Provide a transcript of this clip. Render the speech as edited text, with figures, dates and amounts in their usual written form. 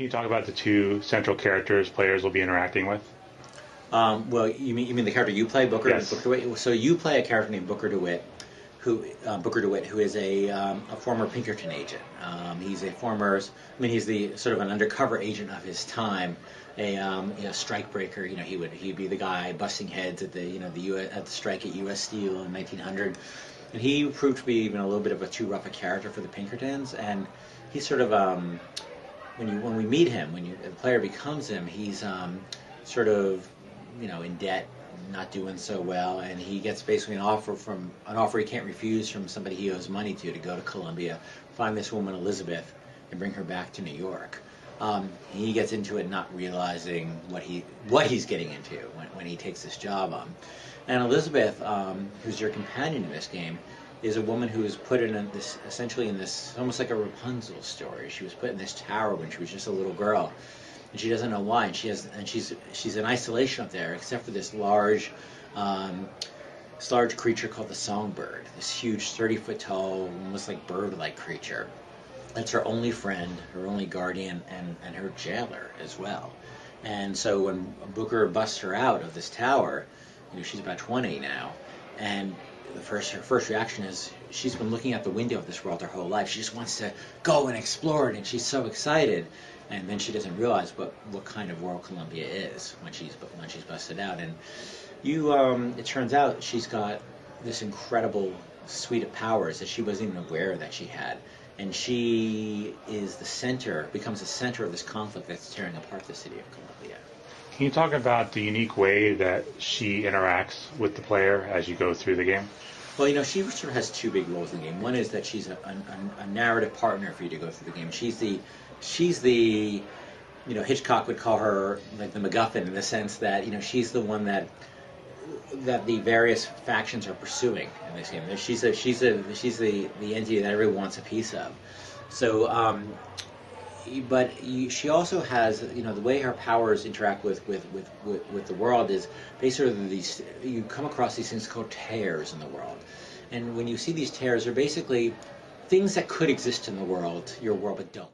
Can you talk about the two central characters players will be interacting with? Well, you mean the character you play, Yes. Booker DeWitt? So you play a character named Booker DeWitt, who is a former Pinkerton agent. He's a former, I mean, he's the sort of an undercover agent of his time, a strikebreaker. He'd be the guy busting heads at the strike at U.S. Steel in 1900, and he proved to be even a little bit of a too rough a character for the Pinkertons, and he's sort of when we meet him, when the player becomes him, he's sort of in debt, not doing so well, and he gets basically an offer he can't refuse from somebody he owes money to go to Colombia, find this woman Elizabeth, and bring her back to New York. He gets into it not realizing what he's getting into when he takes this job on. And Elizabeth, who's your companion in this game, is a woman who was put in this essentially in this almost like a Rapunzel story. She was put in this tower when she was just a little girl, and she doesn't know why. And she's in isolation up there, except for this large creature called the songbird. This huge, 30-foot tall, almost like bird-like creature. That's her only friend, her only guardian, and her jailer as well. And so when Booker busts her out of this tower, she's about 20 now, and her first reaction is she's been looking out the window of this world her whole life. She just wants to go and explore it, and she's so excited. And then she doesn't realize what kind of world Columbia is when she's busted out. And it turns out she's got this incredible suite of powers that she wasn't even aware that she had. And she becomes the center of this conflict that's tearing apart the city of Columbia. Can you talk about the unique way that she interacts with the player as you go through the game? Well, she sort of has two big roles in the game. One is that she's a narrative partner for you to go through the game. She's the Hitchcock would call her like the MacGuffin, in the sense that she's the one that the various factions are pursuing in this game. She's the entity that everyone wants a piece of. So, she also has the way her powers interact with the world is basically you come across these things called tears in the world, and when you see these tears, they're basically things that could exist in your world but don't.